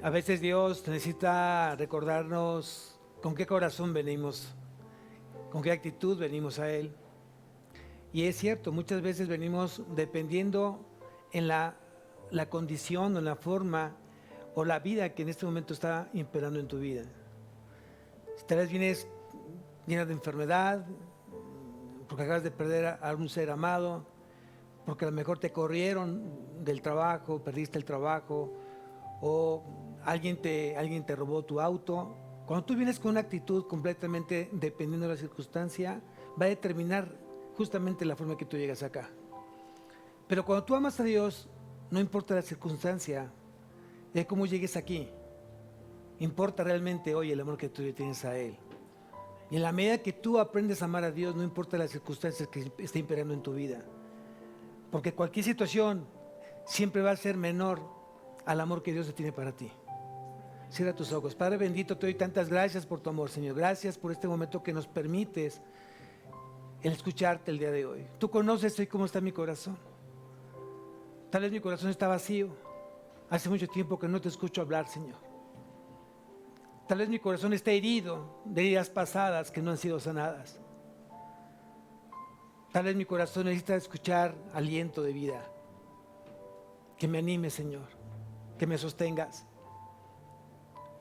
A veces Dios necesita recordarnos con qué corazón venimos, con qué actitud venimos a Él. Y es cierto, muchas veces venimos dependiendo en la condición o en la forma o la vida que en este momento está imperando en tu vida. Si tal vez vienes llena de enfermedad, porque acabas de perder a algún ser amado, porque a lo mejor te corrieron del trabajo, perdiste el trabajo, o alguien te robó tu auto. Cuando tú vienes con una actitud completamente dependiendo de la circunstancia, va a determinar justamente la forma que tú llegas acá. Pero cuando tú amas a Dios, no importa la circunstancia de cómo llegues aquí, importa realmente hoy el amor que tú tienes a Él. Y en la medida que tú aprendes a amar a Dios, no importa las circunstancias que esté imperando en tu vida, porque cualquier situación siempre va a ser menor al amor que Dios tiene para ti. Cierra tus ojos. Padre bendito, te doy tantas gracias por tu amor, Señor. Gracias por este momento que nos permites el escucharte el día de hoy. Tú conoces hoy cómo está mi corazón. Tal vez mi corazón está vacío. Hace mucho tiempo que no te escucho hablar, Señor. Tal vez mi corazón está herido de heridas pasadas que no han sido sanadas. Tal vez mi corazón necesita escuchar aliento de vida. Que me animes, Señor. Que me sostengas.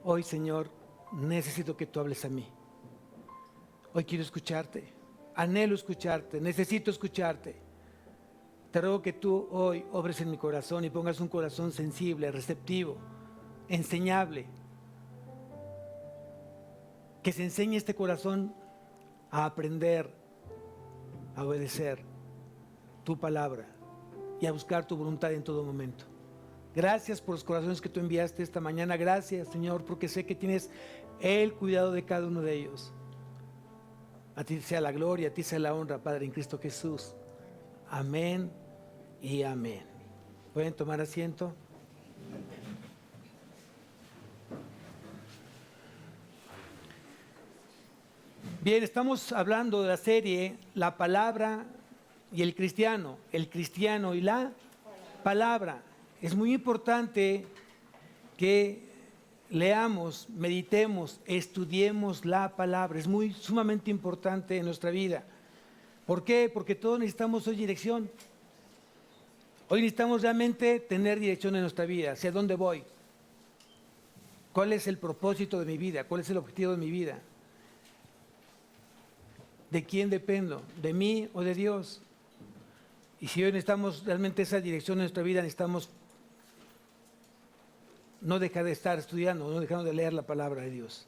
Hoy, Señor, necesito que tú hables a mí. Hoy quiero escucharte. Anhelo escucharte. Necesito escucharte. Te ruego que tú hoy obres en mi corazón y pongas un corazón sensible, receptivo, enseñable. Que se enseñe este corazón a aprender, a obedecer tu palabra y a buscar tu voluntad en todo momento. Gracias por los corazones que tú enviaste esta mañana. Gracias, Señor, porque sé que tienes el cuidado de cada uno de ellos. A ti sea la gloria, a ti sea la honra, Padre, en Cristo Jesús. Amén y amén. ¿Pueden tomar asiento? Bien, estamos hablando de la serie La Palabra y el Cristiano y la Palabra. Es muy importante que leamos, meditemos, estudiemos la palabra. Es sumamente importante en nuestra vida. ¿Por qué? Porque todos necesitamos hoy dirección. Hoy necesitamos realmente tener dirección en nuestra vida. ¿Hacia dónde voy? ¿Cuál es el propósito de mi vida? ¿Cuál es el objetivo de mi vida? ¿De quién dependo? ¿De mí o de Dios? Y si hoy necesitamos realmente esa dirección en nuestra vida, necesitamos no dejar de estar estudiando, no dejar de leer la palabra de Dios.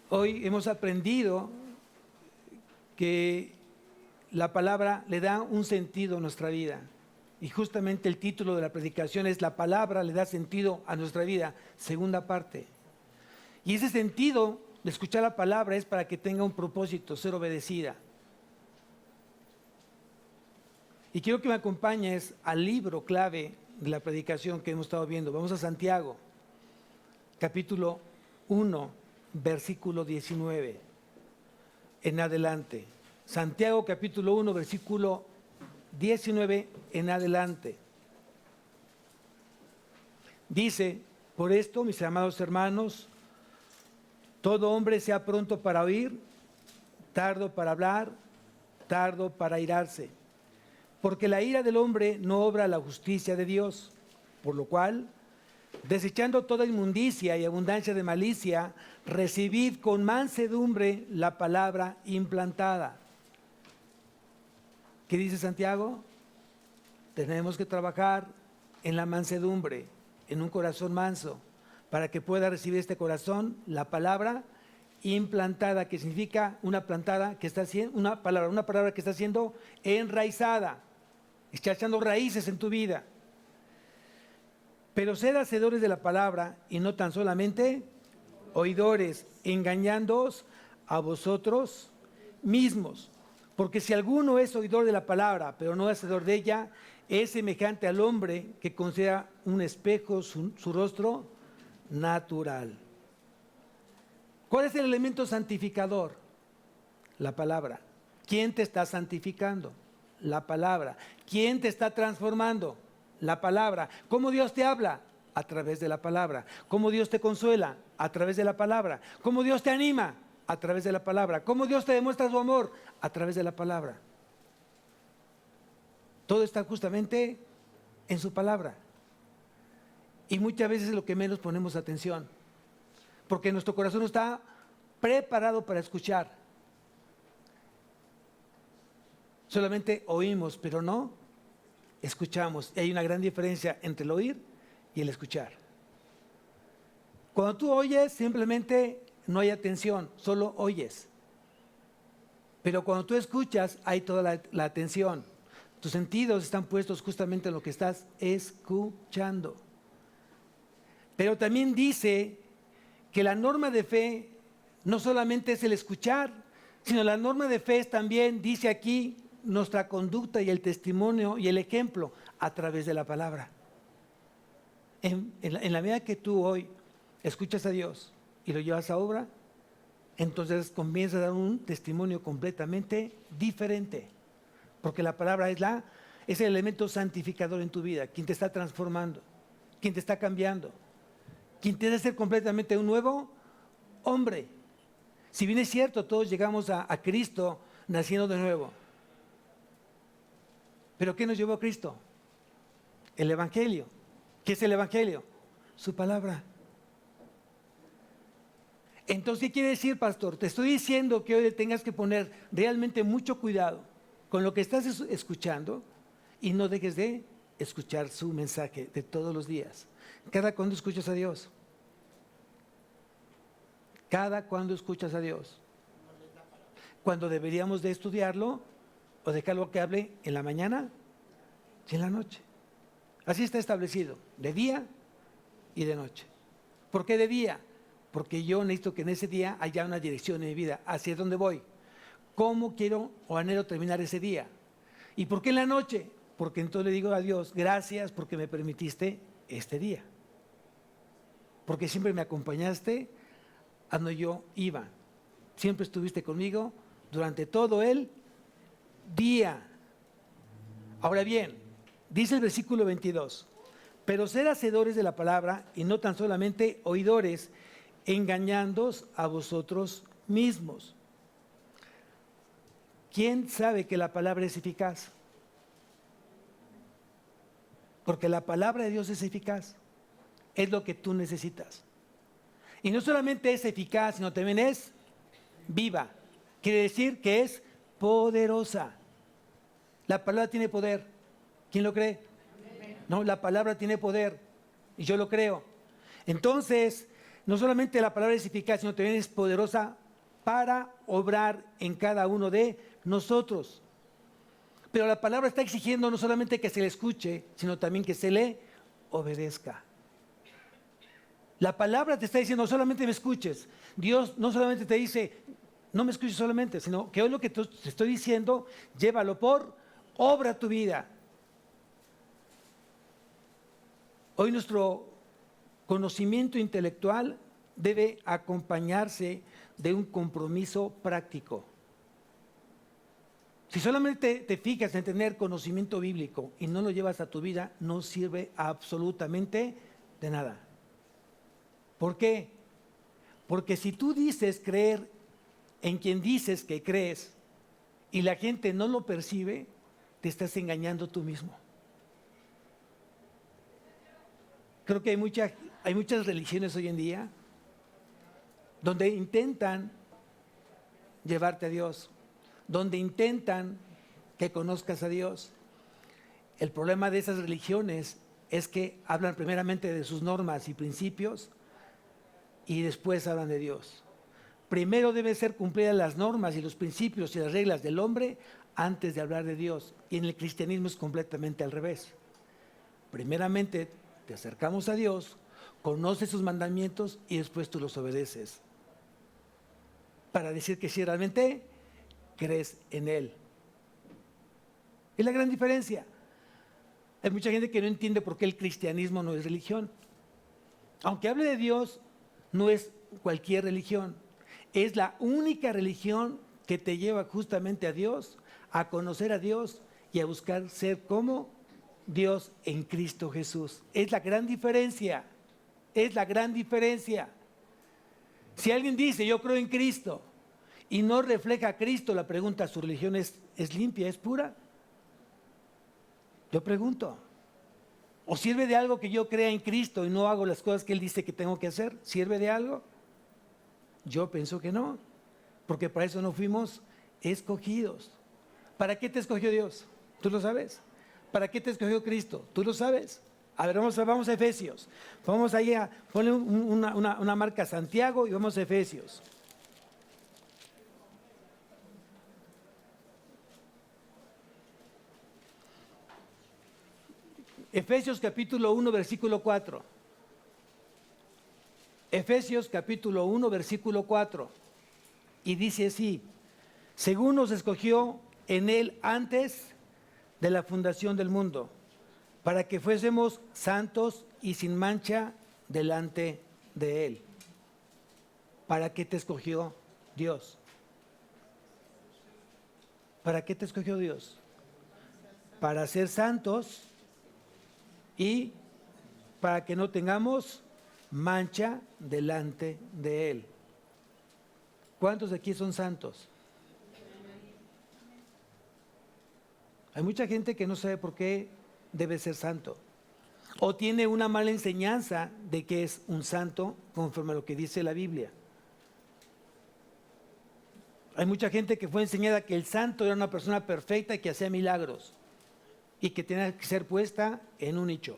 Hoy hemos aprendido que la palabra le da un sentido a nuestra vida. Y justamente el título de la predicación es La palabra le da sentido a nuestra vida, segunda parte. Y ese sentido de escuchar la palabra es para que tenga un propósito, ser obedecida. Y quiero que me acompañes al libro clave de la predicación que hemos estado viendo. Vamos a Santiago, capítulo 1, versículo 19, en adelante. Santiago, capítulo 1, versículo 19, en adelante. Dice: por esto, mis amados hermanos, todo hombre sea pronto para oír, tardo para hablar, tardo para airarse. Porque la ira del hombre no obra la justicia de Dios, por lo cual, desechando toda inmundicia y abundancia de malicia, recibid con mansedumbre la palabra implantada. ¿Qué dice Santiago? Tenemos que trabajar en la mansedumbre, en un corazón manso, para que pueda recibir este corazón la palabra implantada, que significa una palabra que está siendo enraizada. Está echando raíces en tu vida. Pero sed hacedores de la palabra y no tan solamente oidores, engañándoos a vosotros mismos. Porque si alguno es oidor de la palabra, pero no hacedor de ella, es semejante al hombre que considera un espejo su rostro natural. ¿Cuál es el elemento santificador? La palabra. ¿Quién te está santificando? La palabra. ¿Quién te está transformando? La palabra. ¿Cómo Dios te habla? A través de la palabra. ¿Cómo Dios te consuela? A través de la palabra. ¿Cómo Dios te anima? A través de la palabra. ¿Cómo Dios te demuestra su amor? A través de la palabra. Todo está justamente en su palabra. Y muchas veces es lo que menos ponemos atención. Porque nuestro corazón no está preparado para escuchar. Solamente oímos, pero no escuchamos. Y hay una gran diferencia entre el oír y el escuchar. Cuando tú oyes, simplemente no hay atención, solo oyes. Pero cuando tú escuchas, hay toda la atención. Tus sentidos están puestos justamente en lo que estás escuchando. Pero también dice que la norma de fe no solamente es el escuchar, sino la norma de fe es también, dice aquí, nuestra conducta y el testimonio y el ejemplo a través de la palabra. En la medida que tú hoy escuchas a Dios y lo llevas a obra, entonces comienza a dar un testimonio completamente diferente. Porque la palabra es el elemento santificador en tu vida, quien te está transformando, quien te está cambiando, quien te hace ser completamente un nuevo hombre. Si bien es cierto, todos llegamos a Cristo naciendo de nuevo. ¿Pero qué nos llevó a Cristo? El Evangelio. ¿Qué es el Evangelio? Su palabra. Entonces, ¿qué quiere decir, pastor? Te estoy diciendo que hoy tengas que poner realmente mucho cuidado con lo que estás escuchando y no dejes de escuchar su mensaje de todos los días. Cada cuando escuchas a Dios. Cada cuando escuchas a Dios. Cuando deberíamos de estudiarlo o dejarlo que hable en la mañana y en la noche. Así está establecido, de día y de noche. ¿Por qué de día? Porque yo necesito que en ese día haya una dirección en mi vida, hacia dónde voy, cómo quiero o anhelo terminar ese día. ¿Y por qué en la noche? Porque entonces le digo a Dios, gracias porque me permitiste este día. Porque siempre me acompañaste a donde yo iba. Siempre estuviste conmigo durante todo el día. Ahora bien, dice el versículo 22, pero ser hacedores de la palabra y no tan solamente oidores, engañándoos a vosotros mismos. ¿Quién sabe que la palabra es eficaz? Porque la palabra de Dios es eficaz. Es lo que tú necesitas. Y no solamente es eficaz, sino también es viva. Quiere decir que es poderosa. La palabra tiene poder. ¿Quién lo cree? No, la palabra tiene poder. Y yo lo creo. Entonces, no solamente la palabra es eficaz, sino también es poderosa para obrar en cada uno de nosotros. Pero la palabra está exigiendo no solamente que se le escuche, sino también que se le obedezca. La palabra te está diciendo, no solamente me escuches. Dios no solamente te dice, no me escuches solamente, sino que hoy lo que te estoy diciendo, llévalo por obra tu vida. Hoy nuestro conocimiento intelectual debe acompañarse de un compromiso práctico. Si solamente te fijas en tener conocimiento bíblico y no lo llevas a tu vida, no sirve absolutamente de nada. ¿Por qué? Porque si tú dices creer en quien dices que crees y la gente no lo percibe, te estás engañando tú mismo. Creo que hay muchas religiones hoy en día donde intentan llevarte a Dios, donde intentan que conozcas a Dios. El problema de esas religiones es que hablan primeramente de sus normas y principios y después hablan de Dios. Primero deben ser cumplidas las normas y los principios y las reglas del hombre antes de hablar de Dios. Y en el cristianismo es completamente al revés. Primeramente te acercamos a Dios, conoces sus mandamientos y después tú los obedeces. Para decir que si realmente crees en Él. Es la gran diferencia. Hay mucha gente que no entiende por qué el cristianismo no es religión. Aunque hable de Dios, no es cualquier religión. Es la única religión que te lleva justamente a Dios, a conocer a Dios y a buscar ser como Dios en Cristo Jesús. Es la gran diferencia. Es la gran diferencia. Si alguien dice, yo creo en Cristo, y no refleja a Cristo, la pregunta, ¿su religión es limpia, es pura? Yo pregunto. ¿O sirve de algo que yo crea en Cristo y no hago las cosas que Él dice que tengo que hacer? ¿Sirve de algo? Yo pienso que no, porque para eso no fuimos escogidos. ¿Para qué te escogió Dios? ¿Tú lo sabes? ¿Para qué te escogió Cristo? ¿Tú lo sabes? A ver, vamos a Efesios. Vamos ahí a poner una marca a Santiago y vamos a Efesios. Efesios capítulo 1, versículo 4. Efesios capítulo 1, versículo 4. Y dice así: según nos escogió en Él antes de la fundación del mundo, para que fuésemos santos y sin mancha delante de Él. ¿Para qué te escogió Dios? ¿Para qué te escogió Dios? Para ser santos y para que no tengamos mancha delante de Él. ¿Cuántos de aquí son santos? Hay mucha gente que no sabe por qué debe ser santo. O tiene una mala enseñanza de que es un santo conforme a lo que dice la Biblia. Hay mucha gente que fue enseñada que el santo era una persona perfecta y que hacía milagros y que tenía que ser puesta en un nicho.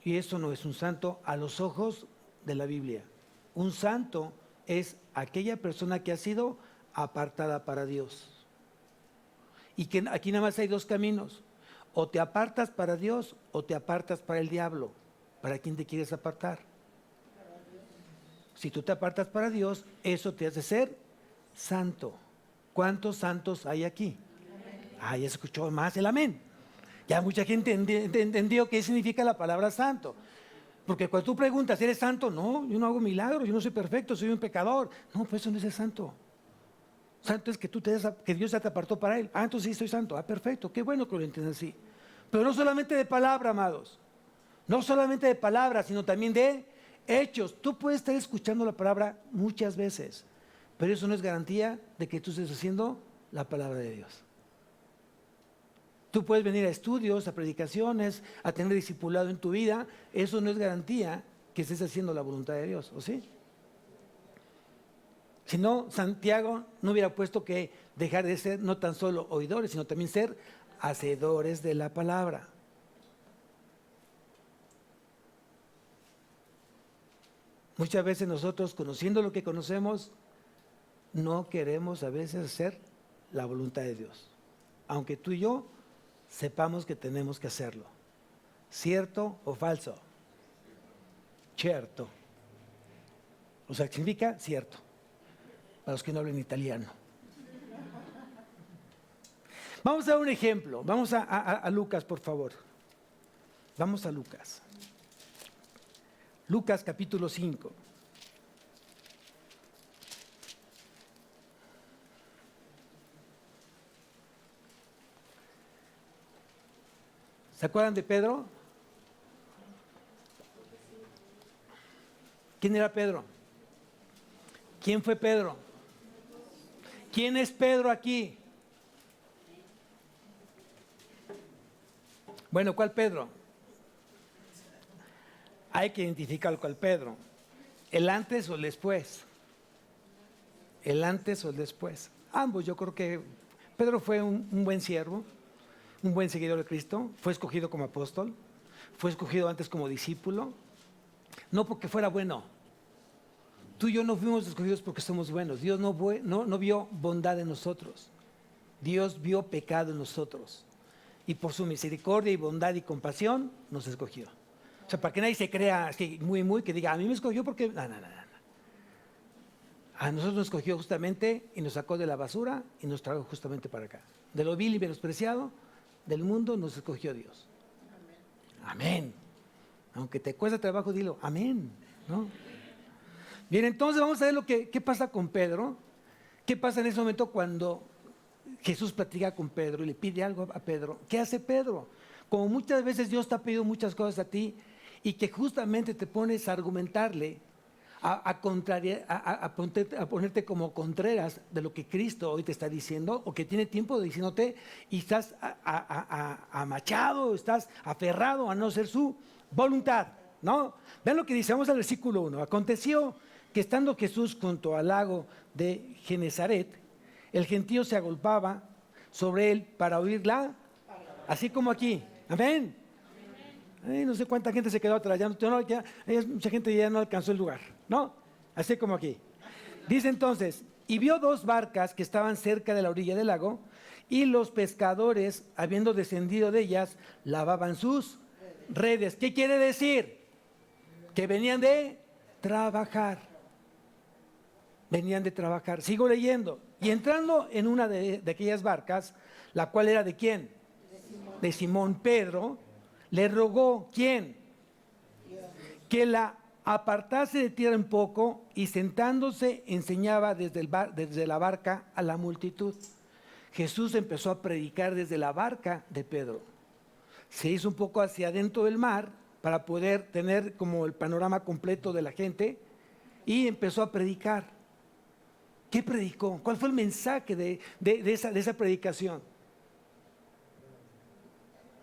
Y eso no es un santo a los ojos de la Biblia. Un santo es aquella persona que ha sido apartada para Dios. Y que aquí nada más hay dos caminos. O te apartas para Dios o te apartas para el diablo. ¿Para quién te quieres apartar? Si tú te apartas para Dios, eso te hace ser santo. ¿Cuántos santos hay aquí? Ah, ya se escuchó más el amén. Ya mucha gente entendió qué significa la palabra santo. Porque cuando tú preguntas, ¿eres santo? No, yo no hago milagros, yo no soy perfecto, soy un pecador. No, pues eso no es ser santo. Santo es que que Dios ya te apartó para Él. Ah, entonces sí, soy santo. Ah, perfecto, qué bueno que lo entiendas así. Pero no solamente de palabra, amados. No solamente de palabra, sino también de hechos. Tú puedes estar escuchando la palabra muchas veces, pero eso no es garantía de que tú estés haciendo la palabra de Dios. Tú puedes venir a estudios, a predicaciones, a tener discipulado en tu vida. Eso no es garantía que estés haciendo la voluntad de Dios, ¿o sí? Si no, Santiago no hubiera puesto que dejar de ser no tan solo oidores, sino también ser hacedores de la palabra. Muchas veces nosotros, conociendo lo que conocemos, no queremos a veces hacer la voluntad de Dios. Aunque tú y yo sepamos que tenemos que hacerlo. ¿Cierto o falso? Cierto. O sea, significa cierto. Para los que no hablan italiano. Vamos a dar un ejemplo. Vamos a Lucas, por favor. Vamos a Lucas. Lucas capítulo 5. ¿Se acuerdan de Pedro? ¿Quién era Pedro? ¿Quién fue Pedro? ¿Quién es Pedro aquí? Bueno, ¿cuál Pedro? Hay que identificar cuál Pedro. ¿El antes o el después? El antes o el después. Ambos, yo creo que Pedro fue un buen siervo, un buen seguidor de Cristo, fue escogido como apóstol, fue escogido antes como discípulo, no porque fuera bueno. Tú y yo no fuimos escogidos porque somos buenos. Dios no vio bondad en nosotros. Dios vio pecado en nosotros. Y por su misericordia y bondad y compasión nos escogió. O sea, para que nadie se crea así que diga, a mí me escogió porque... No. A nosotros nos escogió justamente y nos sacó de la basura y nos trajo justamente para acá. De lo vil y menospreciado del mundo nos escogió Dios. Amén. Aunque te cuesta trabajo, dilo, amén. ¿No? Bien, entonces vamos a ver qué pasa con Pedro. ¿Qué pasa en ese momento cuando Jesús platica con Pedro y le pide algo a Pedro. ¿Qué hace Pedro? Como muchas veces Dios te ha pedido muchas cosas a ti y que justamente te pones a argumentarle, a ponerte como contreras de lo que Cristo hoy te está diciendo o que tiene tiempo diciéndote y estás amachado, estás aferrado a no ser su voluntad, ¿no? Vean lo que dice, vamos al versículo 1. Aconteció que estando Jesús junto al lago de Genezaret, el gentío se agolpaba sobre él para oírla, así como aquí. Amén. Ay, no sé cuánta gente se quedó atrás, mucha gente ya no alcanzó el lugar, ¿no? Así como aquí. Dice entonces, y vio dos barcas que estaban cerca de la orilla del lago, y los pescadores, habiendo descendido de ellas, lavaban sus redes. ¿Qué quiere decir? Que venían de trabajar. Venían de trabajar. Sigo leyendo. Y entrando en una de aquellas barcas, la cual era ¿de quién? De Simón Pedro, le rogó, ¿quién? Que la apartase de tierra un poco y sentándose enseñaba desde la barca a la multitud. Jesús empezó a predicar desde la barca de Pedro. Se hizo un poco hacia adentro del mar para poder tener como el panorama completo de la gente y empezó a predicar. ¿Qué predicó? ¿Cuál fue el mensaje de esa predicación?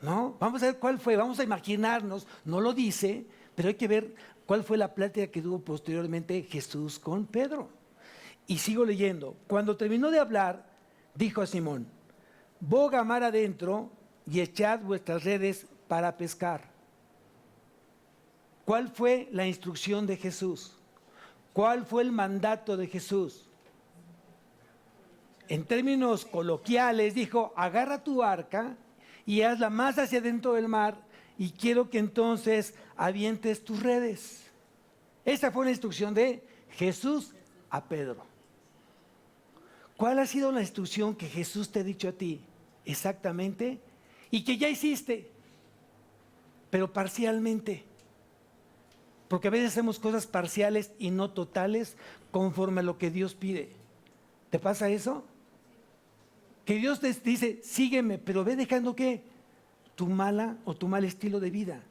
¿No? Vamos a ver cuál fue, vamos a imaginarnos, no lo dice, pero hay que ver cuál fue la plática que tuvo posteriormente Jesús con Pedro. Y sigo leyendo. Cuando terminó de hablar, dijo a Simón, boga mar adentro y echad vuestras redes para pescar. ¿Cuál fue la instrucción de Jesús? ¿Cuál fue el mandato de Jesús? En términos coloquiales dijo, agarra tu barca y hazla más hacia adentro del mar y quiero que entonces avientes tus redes. Esa fue la instrucción de Jesús a Pedro. ¿Cuál ha sido la instrucción que Jesús te ha dicho a ti exactamente y que ya hiciste, pero parcialmente? Porque a veces hacemos cosas parciales y no totales conforme a lo que Dios pide. ¿Te pasa eso? Que Dios te dice, sígueme, pero ve dejando que tu mal estilo de vida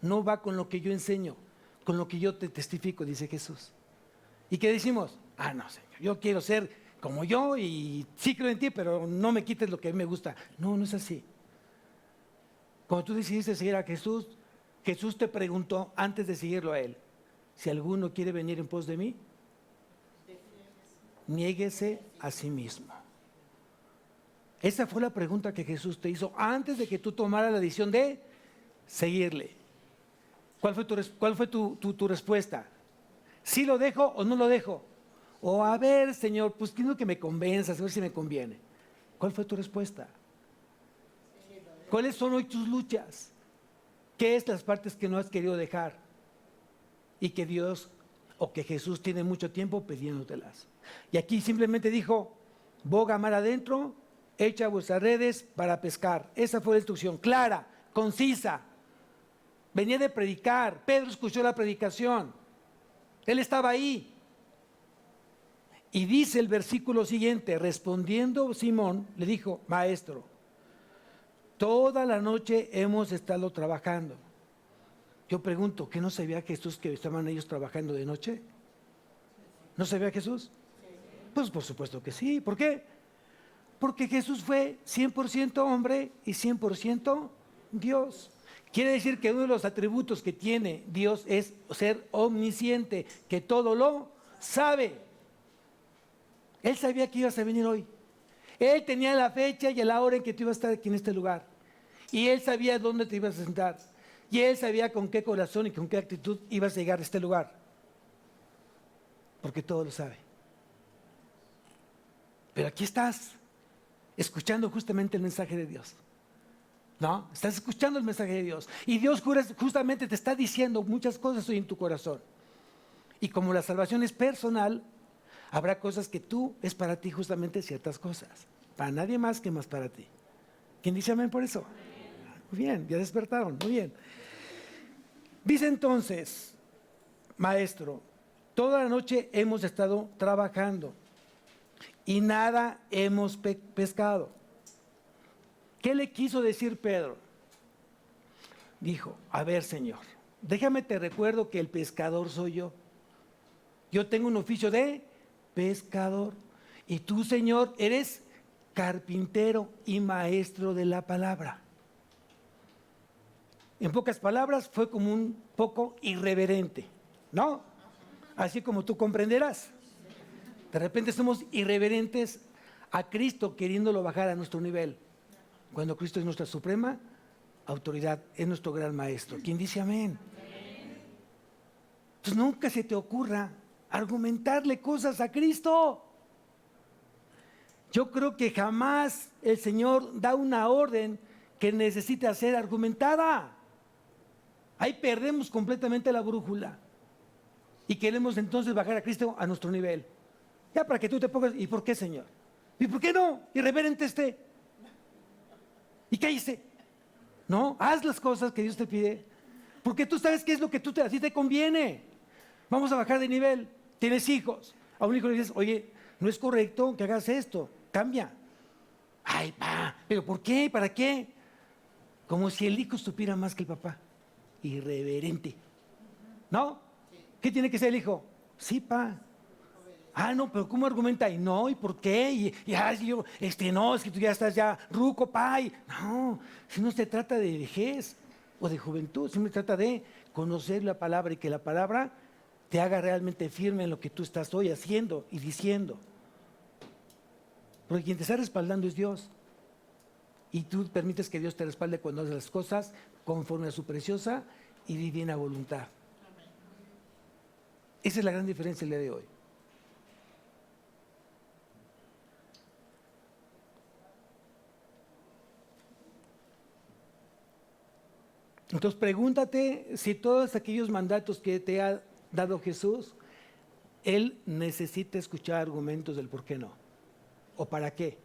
no va con lo que yo enseño, con lo que yo te testifico, dice Jesús. ¿Y qué decimos? No, Señor, yo quiero ser como yo y sí creo en ti, pero no me quites lo que a mí me gusta. No, no es así. Cuando tú decidiste seguir a Jesús, Jesús te preguntó antes de seguirlo a Él, si alguno quiere venir en pos de mí, niéguese a sí mismo. Esa fue la pregunta que Jesús te hizo antes de que tú tomaras la decisión de seguirle. ¿Cuál fue tu respuesta? ¿Sí lo dejo o no lo dejo? O a ver, Señor, pues quiero que me convenzas, a ver si me conviene. ¿Cuál fue tu respuesta? ¿Cuáles son hoy tus luchas? ¿Qué es las partes que no has querido dejar? Y que Dios o que Jesús tiene mucho tiempo pidiéndotelas. Y aquí simplemente dijo, boga mar adentro, echa vuestras redes para pescar. Esa fue la instrucción, clara, concisa. Venía de predicar, Pedro escuchó la predicación, él estaba ahí. Y dice el versículo siguiente, respondiendo Simón, le dijo, maestro, toda la noche hemos estado trabajando. Yo pregunto, ¿qué no sabía Jesús que estaban ellos trabajando de noche? ¿No sabía Jesús? Pues por supuesto que sí. ¿Por qué? Porque Jesús fue 100% hombre y 100% Dios. Quiere decir que uno de los atributos que tiene Dios es ser omnisciente, que todo lo sabe. Él sabía que ibas a venir hoy. Él tenía la fecha y la hora en que tú ibas a estar aquí en este lugar. Y Él sabía dónde te ibas a sentar. Y Él sabía con qué corazón y con qué actitud ibas a llegar a este lugar. Porque todo lo sabe. Pero aquí estás, escuchando justamente el mensaje de Dios. ¿No? Estás escuchando el mensaje de Dios. Y Dios justamente te está diciendo muchas cosas hoy en tu corazón. Y como la salvación es personal, habrá cosas que es para ti justamente ciertas cosas. Para nadie más que más para ti. ¿Quién dice amén por eso? Muy bien, ya despertaron, muy bien. Dice entonces, maestro, toda la noche hemos estado trabajando y nada hemos pescado. ¿Qué le quiso decir Pedro? Dijo, a ver, Señor, déjame te recuerdo que el pescador soy yo. Yo tengo un oficio de pescador. Y tú, Señor, eres carpintero y maestro de la palabra. En pocas palabras, fue como un poco irreverente, ¿no? Así como tú comprenderás. De repente somos irreverentes a Cristo queriéndolo bajar a nuestro nivel, cuando Cristo es nuestra suprema autoridad, es nuestro gran maestro. ¿Quién dice amén? Entonces nunca se te ocurra argumentarle cosas a Cristo. Yo creo que jamás el Señor da una orden que necesite ser argumentada. Ahí perdemos completamente la brújula y queremos entonces bajar a Cristo a nuestro nivel. Ya para que tú te pongas, ¿y por qué, Señor? ¿Y por qué no? Irreverente esté. ¿Y qué hice? No, haz las cosas que Dios te pide, porque tú sabes qué es lo que a ti te conviene. Vamos a bajar de nivel. Tienes hijos. A un hijo le dices, oye, no es correcto que hagas esto, cambia. Ay, pa, ¿pero por qué? ¿Para qué? Como si el hijo supiera más que el papá. Irreverente. ¿No? ¿Qué tiene que ser el hijo? Sí, pa. Ah, no, pero ¿cómo argumenta? Y no, ¿y por qué? No, es que tú ya estás ya ruco, pa. No, si no se trata de vejez o de juventud, siempre trata de conocer la palabra y que la palabra te haga realmente firme en lo que tú estás hoy haciendo y diciendo. Porque quien te está respaldando es Dios. Y tú permites que Dios te respalde cuando haces las cosas conforme a su preciosa y divina voluntad. Esa es la gran diferencia el día de hoy. Entonces pregúntate si todos aquellos mandatos que te ha dado Jesús, Él necesita escuchar argumentos del por qué no, o para qué.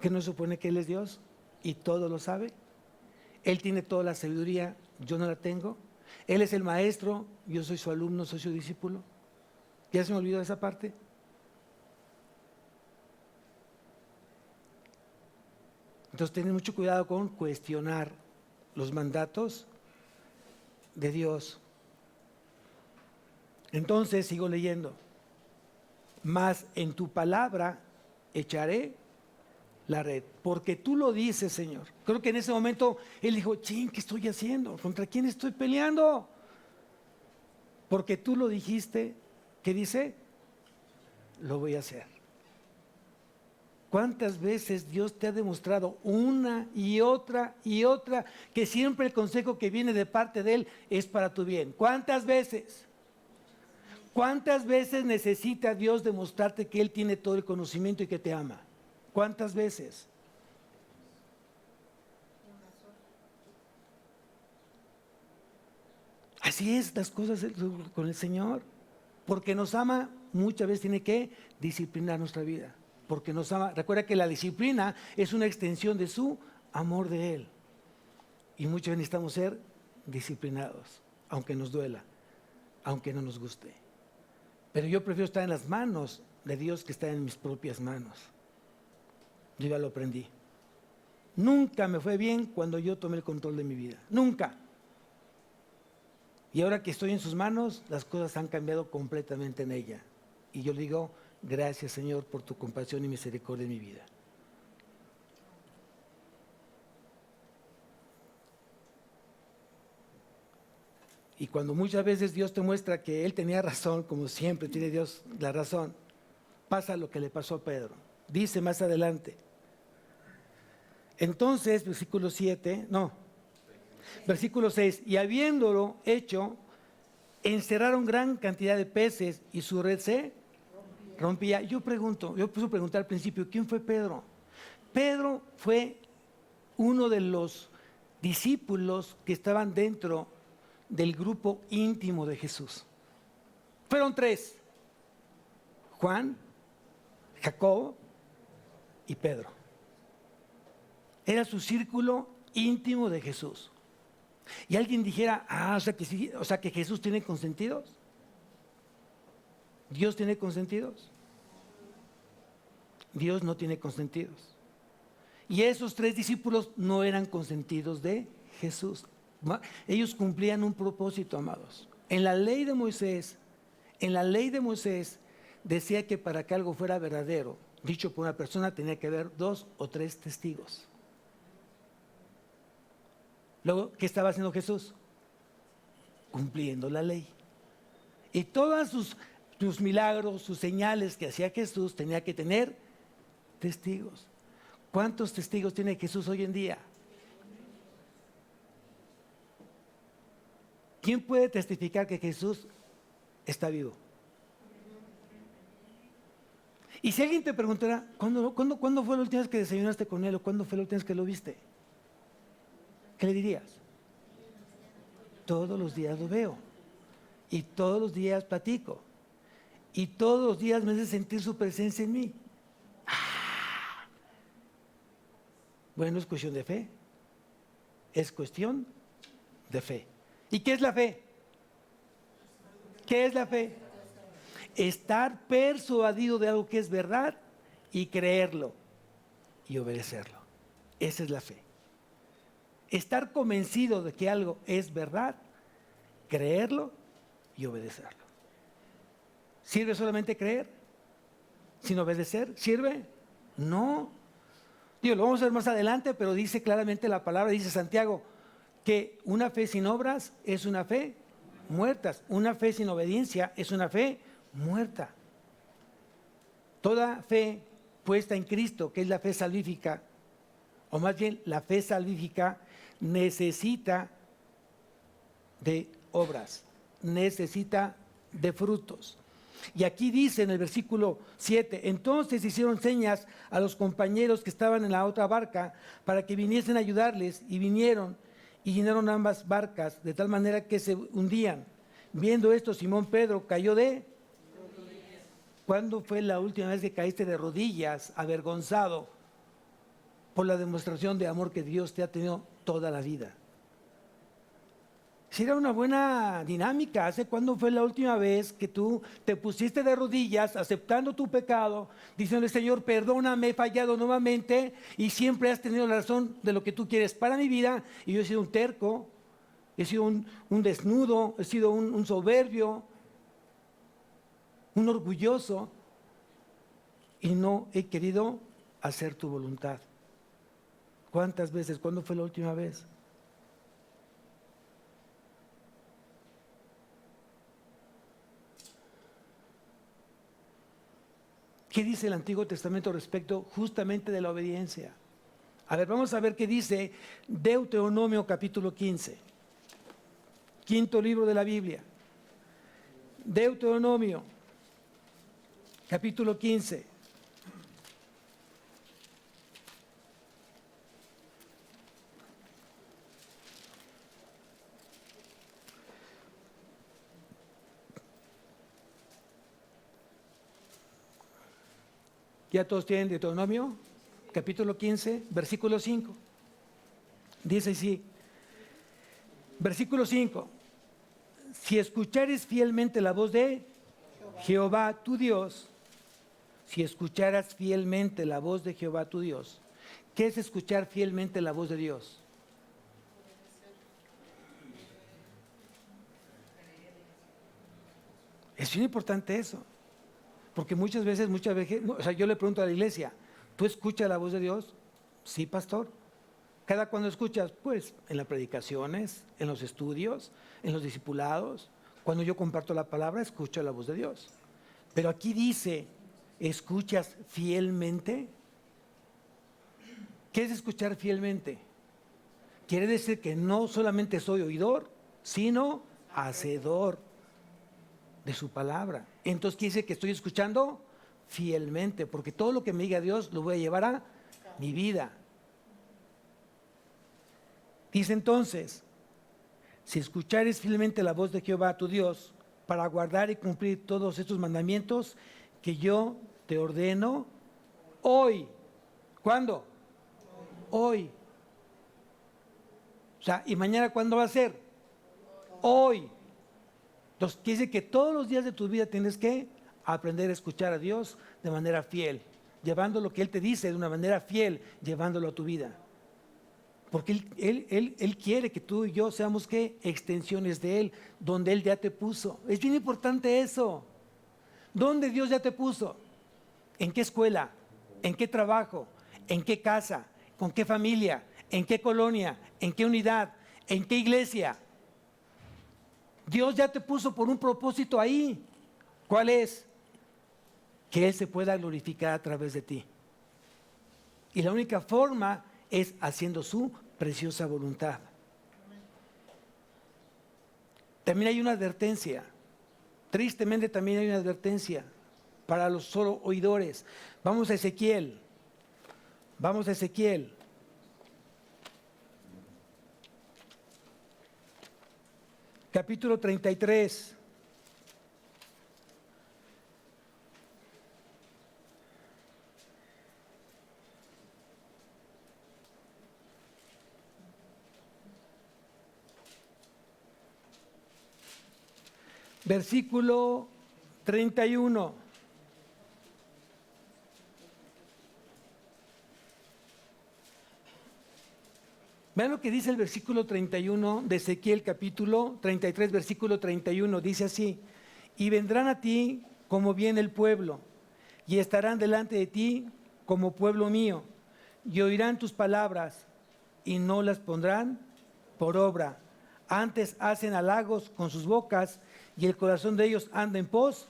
¿Que no supone que Él es Dios y todo lo sabe? Él tiene toda la sabiduría, yo no la tengo. Él es el maestro, yo soy su alumno, soy su discípulo. ¿Ya se me olvidó esa parte? Entonces, ten mucho cuidado con cuestionar los mandatos de Dios. Entonces, sigo leyendo. Mas en tu palabra echaré la red, porque tú lo dices, Señor. Creo que en ese momento él dijo, ching, ¿qué estoy haciendo? ¿Contra quién estoy peleando? Porque tú lo dijiste, ¿qué dice? Lo voy a hacer. ¿Cuántas veces Dios te ha demostrado una y otra que siempre el consejo que viene de parte de Él es para tu bien? ¿Cuántas veces? ¿Cuántas veces necesita Dios demostrarte que Él tiene todo el conocimiento y que te ama? ¿Cuántas veces? Así es las cosas con el Señor. Porque nos ama, muchas veces tiene que disciplinar nuestra vida. Porque nos ama. Recuerda que la disciplina es una extensión de su amor de Él. Y muchas veces necesitamos ser disciplinados, aunque nos duela, aunque no nos guste. Pero yo prefiero estar en las manos de Dios que estar en mis propias manos. Yo ya lo aprendí. Nunca me fue bien cuando yo tomé el control de mi vida. Nunca. Y ahora que estoy en sus manos, las cosas han cambiado completamente en ella. Y yo le digo, gracias, Señor, por tu compasión y misericordia en mi vida. Y cuando muchas veces Dios te muestra que Él tenía razón, como siempre tiene Dios la razón, pasa lo que le pasó a Pedro. Dice más adelante. Entonces, versículo 6, y habiéndolo hecho, encerraron gran cantidad de peces y su red se rompía. Yo puse a preguntar al principio, ¿quién fue Pedro? Pedro fue uno de los discípulos que estaban dentro del grupo íntimo de Jesús. Fueron 3, Juan, Jacobo y Pedro. Era su círculo íntimo de Jesús. Y alguien dijera, o sea que Jesús tiene consentidos. ¿Dios tiene consentidos? Dios no tiene consentidos. Y esos 3 discípulos no eran consentidos de Jesús. Ellos cumplían un propósito, amados. En la ley de Moisés decía que para que algo fuera verdadero, dicho por una persona, tenía que haber 2 o 3 testigos. Luego, ¿qué estaba haciendo Jesús? Cumpliendo la ley. Y todos sus milagros, sus señales que hacía Jesús, tenía que tener testigos. ¿Cuántos testigos tiene Jesús hoy en día? ¿Quién puede testificar que Jesús está vivo? Y si alguien te preguntara, ¿cuándo fue la última vez que desayunaste con él? ¿O cuándo fue la última vez que lo viste? ¿Qué le dirías? Todos los días lo veo. Y todos los días platico. Y todos los días me hace sentir su presencia en mí. Bueno, es cuestión de fe. Es cuestión de fe. ¿Y qué es la fe? ¿Qué es la fe? Estar persuadido de algo que es verdad y creerlo y obedecerlo. Esa es la fe. Estar convencido de que algo es verdad, creerlo y obedecerlo. ¿Sirve solamente creer? ¿Sin obedecer? ¿Sirve? No. Digo, lo vamos a ver más adelante, pero dice claramente la palabra, dice Santiago, que una fe sin obras es una fe muerta. Una fe sin obediencia es una fe muerta. Toda fe puesta en Cristo, que es la fe salvífica, o más bien la fe salvífica, necesita de obras, necesita de frutos. Y aquí dice en el versículo 7, entonces hicieron señas a los compañeros que estaban en la otra barca para que viniesen a ayudarles, y vinieron y llenaron ambas barcas de tal manera que se hundían. Viendo esto, Simón Pedro cayó de... ¿Cuándo fue la última vez que caíste de rodillas, avergonzado por la demostración de amor que Dios te ha tenido toda la vida? Si era una buena dinámica. ¿Hace cuándo fue la última vez que tú te pusiste de rodillas aceptando tu pecado, diciendo, Señor, perdóname, he fallado nuevamente y siempre has tenido la razón de lo que tú quieres para mi vida, y yo he sido un terco, he sido un desnudo, he sido un soberbio, un orgulloso, y no he querido hacer tu voluntad? ¿Cuántas veces? ¿Cuándo fue la última vez? ¿Qué dice el Antiguo Testamento respecto justamente de la obediencia? A ver, vamos a ver qué dice Deuteronomio capítulo 15. Quinto libro de la Biblia. Deuteronomio capítulo 15. ¿Ya todos tienen Deuteronomio? Capítulo 15, versículo 5. Dice así, versículo 5. Si escuchares fielmente la voz de Jehová tu Dios, si escucharas fielmente la voz de Jehová tu Dios. ¿Qué es escuchar fielmente la voz de Dios? Es bien importante eso. Porque muchas veces, o sea, yo le pregunto a la iglesia, ¿tú escuchas la voz de Dios? Sí, pastor. ¿Cada cuándo escuchas? Pues en las predicaciones, en los estudios, en los discipulados. Cuando yo comparto la palabra, escucho la voz de Dios. Pero aquí dice, ¿escuchas fielmente? ¿Qué es escuchar fielmente? Quiere decir que no solamente soy oidor, sino hacedor de su palabra. Entonces quiere decir que estoy escuchando fielmente, porque todo lo que me diga Dios lo voy a llevar a mi vida. Dice entonces, si escuchares fielmente la voz de Jehová tu Dios, para guardar y cumplir todos estos mandamientos que yo te ordeno hoy. ¿Cuándo? Hoy. O sea, ¿y mañana cuándo va a ser? Hoy. Entonces, quiere decir que todos los días de tu vida tienes que a aprender a escuchar a Dios de manera fiel, llevando lo que Él te dice de una manera fiel, llevándolo a tu vida. Porque Él quiere que tú y yo seamos, ¿qué? Extensiones de Él, donde Él ya te puso. Es bien importante eso. ¿Dónde Dios ya te puso? ¿En qué escuela? ¿En qué trabajo? ¿En qué casa? ¿Con qué familia? ¿En qué colonia? ¿En qué unidad? ¿En qué iglesia? Dios ya te puso por un propósito ahí. ¿Cuál es? Que Él se pueda glorificar a través de ti. Y la única forma es haciendo su preciosa voluntad. También hay una advertencia. Tristemente también hay una advertencia para los solo oidores. Vamos a Ezequiel. Vamos a Ezequiel. Capítulo 33. Versículo 31. Vean lo que dice el versículo 31 de Ezequiel capítulo 33, versículo 31. Dice así: y vendrán a ti como viene el pueblo, y estarán delante de ti como pueblo mío, y oirán tus palabras, y no las pondrán por obra. Antes hacen halagos con sus bocas, y el corazón de ellos anda en pos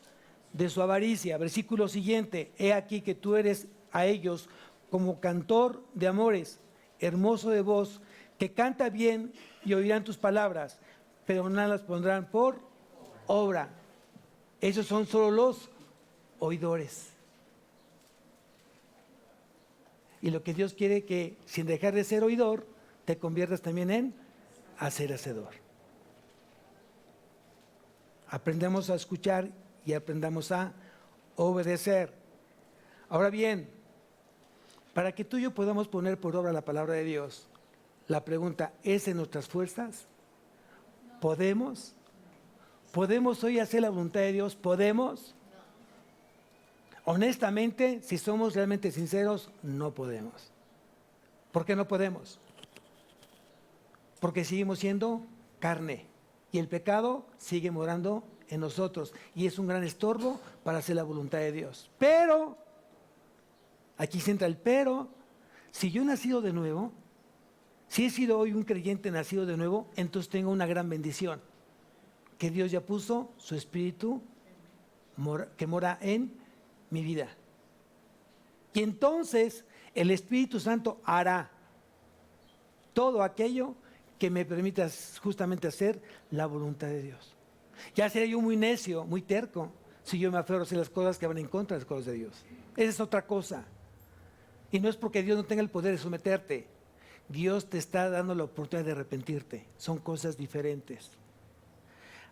de su avaricia. Versículo siguiente: he aquí que tú eres a ellos como cantor de amores, hermoso de voz, que canta bien, y oirán tus palabras, pero no las pondrán por obra. Esos son solo los oidores. Y lo que Dios quiere, que sin dejar de ser oidor, te conviertas también en ser hacedor. Aprendamos a escuchar y aprendamos a obedecer. Ahora bien, para que tú y yo podamos poner por obra la palabra de Dios, la pregunta: ¿es en nuestras fuerzas? ¿Podemos? ¿Podemos hoy hacer la voluntad de Dios? ¿Podemos? Honestamente, si somos realmente sinceros, no podemos. ¿Por qué no podemos? Porque seguimos siendo carne y el pecado sigue morando en nosotros y es un gran estorbo para hacer la voluntad de Dios. Pero, aquí se entra el pero, si yo he nacido de nuevo, si he sido hoy un creyente nacido de nuevo, entonces tengo una gran bendición, que Dios ya puso su Espíritu que mora en mi vida. Y entonces el Espíritu Santo hará todo aquello que me permita justamente hacer la voluntad de Dios. Ya seré yo muy necio, muy terco, si yo me aferro a hacer las cosas que van en contra de las cosas de Dios. Esa es otra cosa. Y no es porque Dios no tenga el poder de someterte. Dios te está dando la oportunidad de arrepentirte. Son cosas diferentes.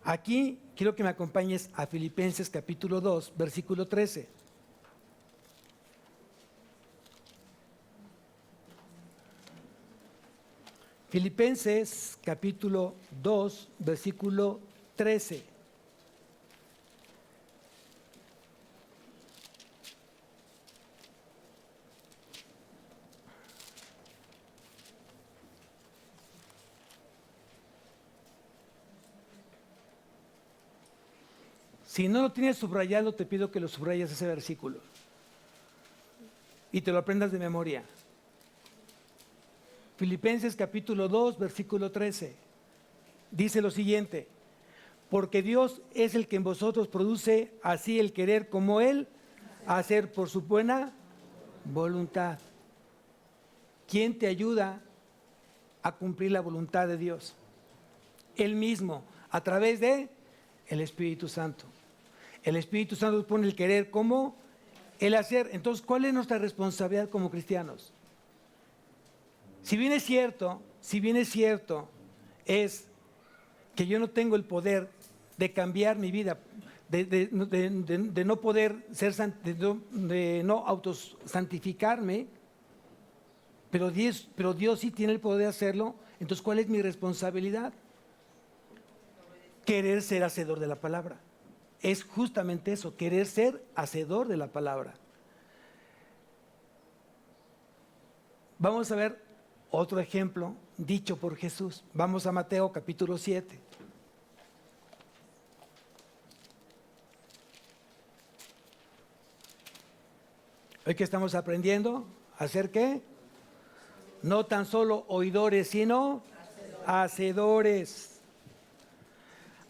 Aquí quiero que me acompañes a Filipenses capítulo 2, versículo 13. Filipenses capítulo 2, versículo 13. Si no lo tienes subrayado, te pido que lo subrayes ese versículo y te lo aprendas de memoria. Filipenses capítulo 2, versículo 13. Dice lo siguiente: porque Dios es el que en vosotros produce así el querer como Él, hacer por su buena voluntad. ¿Quién te ayuda a cumplir la voluntad de Dios? Él mismo, a través de el Espíritu Santo. El Espíritu Santo pone el querer como el hacer. Entonces, ¿cuál es nuestra responsabilidad como cristianos? Si bien es cierto, es que yo no tengo el poder de cambiar mi vida, de no poder ser, de no autosantificarme, pero Dios sí tiene el poder de hacerlo. Entonces, ¿cuál es mi responsabilidad? Querer ser hacedor de la palabra. es justamente eso, querer ser hacedor de la palabra. Vamos a ver otro ejemplo dicho por Jesús. Vamos a Mateo capítulo 7. Hoy que estamos aprendiendo a hacer ¿qué? No tan solo oidores, sino hacedores.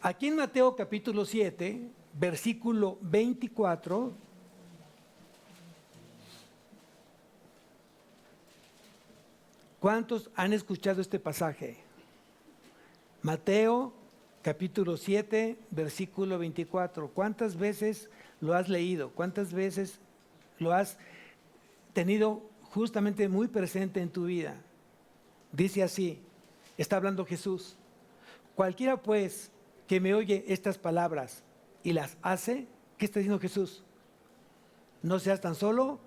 Aquí en Mateo capítulo 7, versículo 24, ¿cuántos han escuchado este pasaje? Mateo capítulo 7, versículo 24. ¿Cuántas veces lo has leído? ¿Cuántas veces lo has tenido justamente muy presente en tu vida? Dice así, está hablando Jesús. Cualquiera pues que me oye estas palabras y las hace, ¿qué está diciendo Jesús? No seas tan solo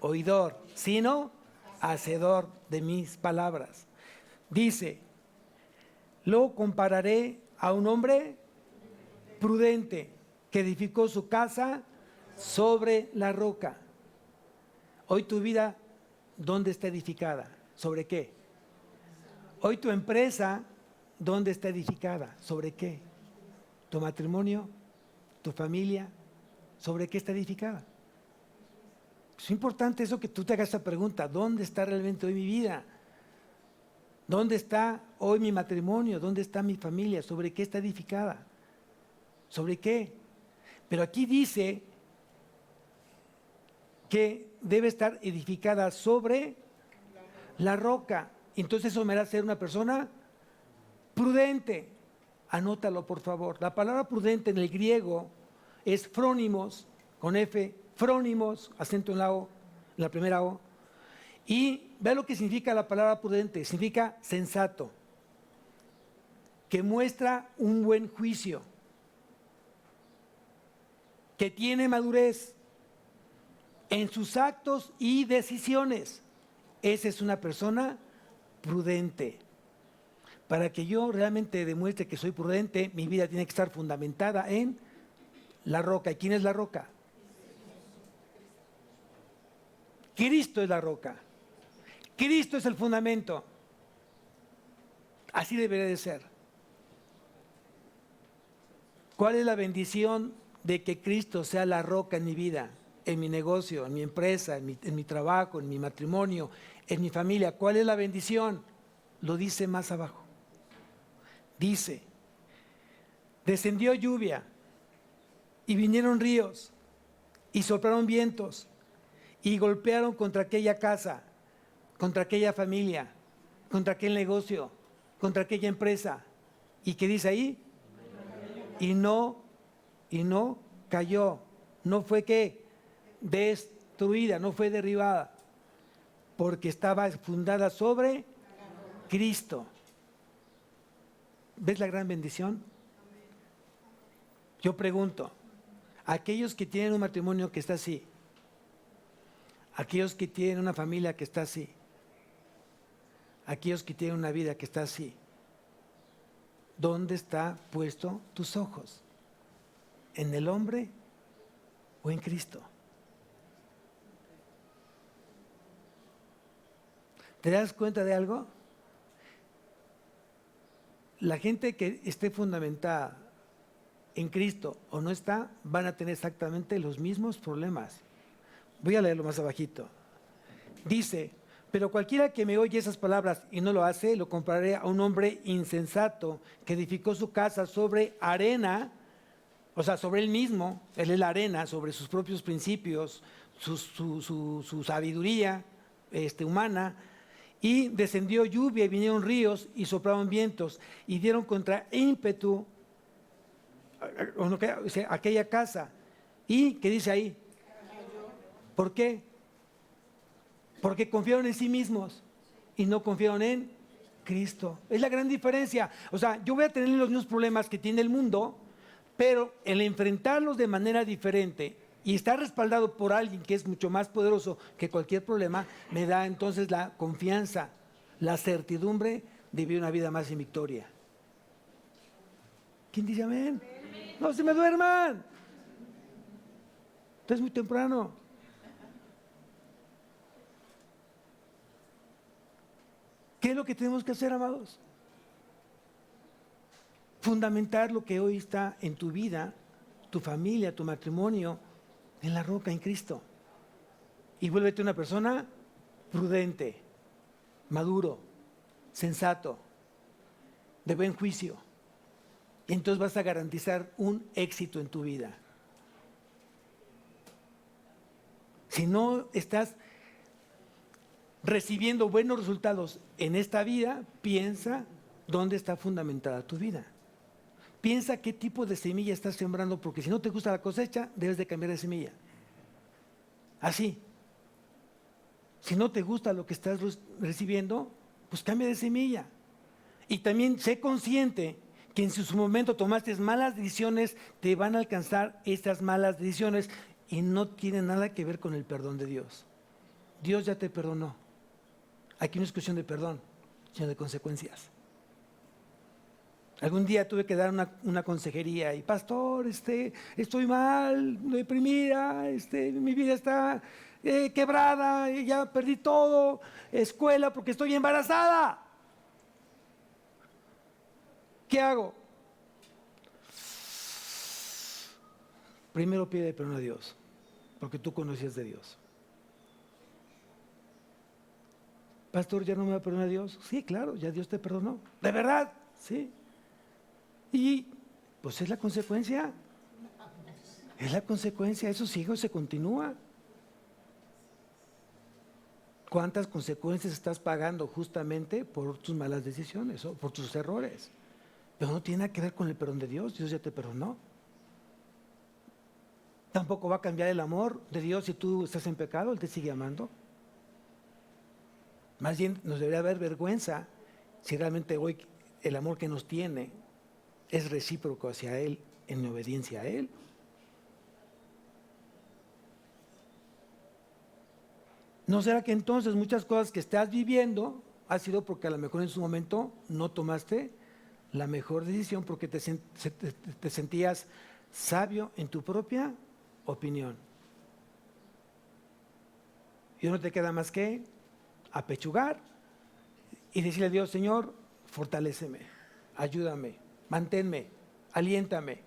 oidor, sino hacedor de mis palabras. Dice, lo compararé a un hombre prudente que edificó su casa sobre la roca. Hoy tu vida, ¿dónde está edificada? ¿Sobre qué? Hoy tu empresa, ¿dónde está edificada? ¿Sobre qué? ¿Tu matrimonio? ¿Tu familia? ¿Sobre qué está edificada? Es importante eso que tú te hagas esa pregunta. ¿Dónde está realmente hoy mi vida? ¿Dónde está hoy mi matrimonio? ¿Dónde está mi familia? ¿Sobre qué está edificada? ¿Sobre qué? Pero aquí dice que debe estar edificada sobre la roca. Entonces eso me hará ser una persona prudente. Anótalo, por favor. La palabra prudente en el griego es frónimos, con F, frónimos, acento en la O, en la primera O. Y vea lo que significa la palabra prudente. Significa sensato, que muestra un buen juicio, que tiene madurez en sus actos y decisiones. Esa es una persona prudente. Para que yo realmente demuestre que soy prudente, mi vida tiene que estar fundamentada en la roca. ¿Y quién es la roca? Cristo es la roca. Cristo es el fundamento. Así debería de ser. ¿Cuál es la bendición de que Cristo sea la roca en mi vida, en mi negocio, en mi empresa, en mi trabajo, en mi matrimonio, en mi familia? ¿Cuál es la bendición? Lo dice más abajo. Dice, descendió lluvia y vinieron ríos y soplaron vientos y golpearon contra aquella casa, contra aquella familia, contra aquel negocio, contra aquella empresa. ¿Y qué dice ahí? Y no cayó, no fue que destruida, no fue derribada, porque estaba fundada sobre Cristo. ¿Ves la gran bendición? Yo pregunto, aquellos que tienen un matrimonio que está así, aquellos que tienen una familia que está así, aquellos que tienen una vida que está así, ¿dónde está puesto tus ojos? ¿En el hombre o en Cristo? ¿Te das cuenta de algo? La gente que esté fundamentada en Cristo o no está, van a tener exactamente los mismos problemas. Voy a leerlo más abajito. Dice, pero cualquiera que me oye esas palabras y no lo hace, lo compararé a un hombre insensato que edificó su casa sobre arena, o sea, sobre él mismo, él es la arena, sobre sus propios principios, su sabiduría humana. Y descendió lluvia y vinieron ríos y soplaban vientos y dieron contra ímpetu aquella casa. ¿Y qué dice ahí? ¿Por qué? Porque confiaron en sí mismos y no confiaron en Cristo. Es la gran diferencia. O sea, yo voy a tener los mismos problemas que tiene el mundo, pero el enfrentarlos de manera diferente y estar respaldado por alguien que es mucho más poderoso que cualquier problema, me da entonces la confianza, la certidumbre de vivir una vida más en victoria. ¿Quién dice amén? No se me duerman. Es muy temprano. ¿Qué es lo que tenemos que hacer, amados? Fundamentar lo que hoy está en tu vida, tu familia, tu matrimonio, en la roca, en Cristo. Y vuélvete una persona prudente, maduro, sensato, de buen juicio. Y entonces vas a garantizar un éxito en tu vida. Si no estás recibiendo buenos resultados en esta vida, piensa dónde está fundamentada tu vida. Piensa qué tipo de semilla estás sembrando, porque si no te gusta la cosecha, debes de cambiar de semilla. Así. Si no te gusta lo que estás recibiendo, pues cambia de semilla. Y también sé consciente que en su momento tomaste malas decisiones, te van a alcanzar estas malas decisiones y no tienen nada que ver con el perdón de Dios. Dios ya te perdonó. Aquí no es cuestión de perdón, sino de consecuencias. Algún día tuve que dar una consejería y pastor, estoy mal, deprimida, mi vida está quebrada, ya perdí todo, escuela porque estoy embarazada. ¿Qué hago? Primero pide perdón a Dios, porque tú conocías de Dios. Pastor, ¿ya no me va a perdonar Dios? Sí, claro, ya Dios te perdonó. ¿De verdad? Sí. Y pues es la consecuencia. Es la consecuencia, eso sigue, se continúa. ¿Cuántas consecuencias estás pagando justamente por tus malas decisiones o por tus errores? Pero no tiene nada que ver con el perdón de Dios, Dios ya te perdonó. Tampoco va a cambiar el amor de Dios si tú estás en pecado, Él te sigue amando. Más bien nos debería haber vergüenza si realmente hoy el amor que nos tiene es recíproco hacia Él, en obediencia a Él. ¿No será que entonces muchas cosas que estás viviendo ha sido porque a lo mejor en su momento no tomaste la mejor decisión porque te sentías sabio en tu propia opinión? Y no te queda más que apechugar y decirle a Dios, Señor, fortaléceme, ayúdame, manténme, aliéntame,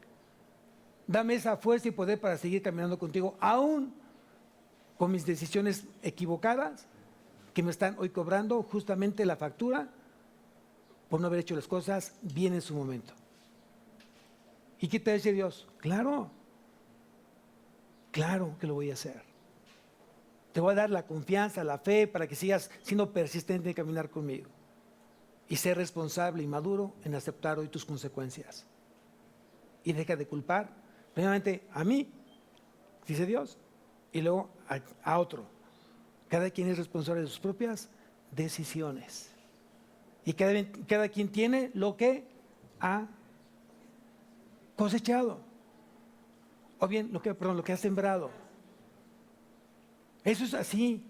dame esa fuerza y poder para seguir caminando contigo, aún con mis decisiones equivocadas que me están hoy cobrando justamente la factura por no haber hecho las cosas bien en su momento. ¿Y qué te dice Dios? Claro que lo voy a hacer. Te voy a dar la confianza, la fe para que sigas siendo persistente en caminar conmigo y ser responsable y maduro en aceptar hoy tus consecuencias. Y deja de culpar primeramente a mí, dice Dios, y luego a otro. Cada quien es responsable de sus propias decisiones. Y cada quien tiene lo que ha cosechado. O bien, lo que ha sembrado. Eso es así.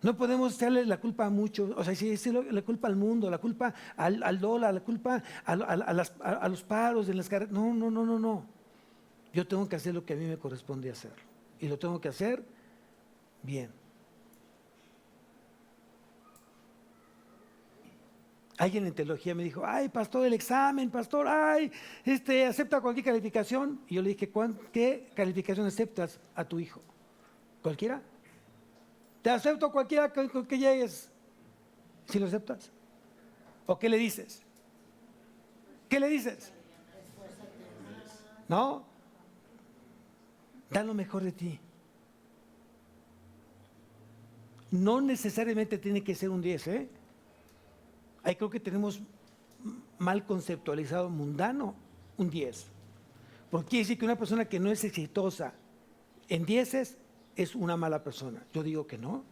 No podemos echarle la culpa a muchos, o sea, si es la culpa al mundo, la culpa al dólar, la culpa a los paros en las carreras. No. Yo tengo que hacer lo que a mí me corresponde hacer. Y lo tengo que hacer bien. Alguien en teología me dijo, ay, pastor, el examen, pastor, ay, acepta cualquier calificación. Y yo le dije, ¿qué calificación aceptas a tu hijo? ¿Cualquiera? Te acepto cualquiera con que llegues. ¿Si lo aceptas? ¿O qué le dices? ¿Qué le dices? ¿No? Da lo mejor de ti. No necesariamente tiene que ser un 10, Ahí creo que tenemos mal conceptualizado, mundano, un 10. Porque quiere decir que una persona que no es exitosa en 10 es una mala persona. Yo digo que no.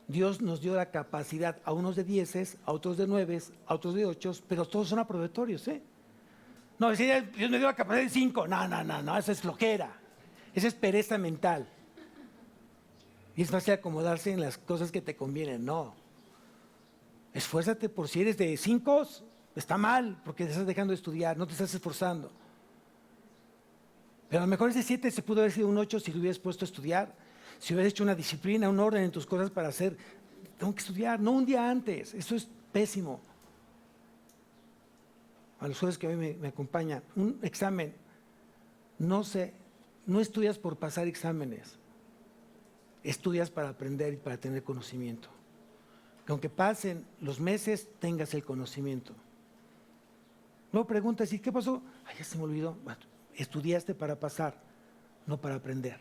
Dios nos dio la capacidad a unos de 10, a otros de 9, a otros de 8, pero todos son aprobatorios, No, si Dios me dio la capacidad de 5, no, eso es flojera. Esa es pereza mental. Y es fácil acomodarse en las cosas que te convienen, no. Esfuérzate por si eres de 5, está mal, porque te estás dejando de estudiar, no te estás esforzando. Pero a lo mejor ese 7 se pudo haber sido un 8 si te hubieras puesto a estudiar, si hubieras hecho una disciplina, un orden en tus cosas para hacer. Tengo que estudiar, no un día antes, eso es pésimo. A los jueves que hoy me acompañan, un examen, no estudias por pasar exámenes, estudias para aprender y para tener conocimiento. Que aunque pasen los meses, tengas el conocimiento. Luego preguntas, ¿y qué pasó? Ay, ya se me olvidó. Bueno, estudiaste para pasar, no para aprender.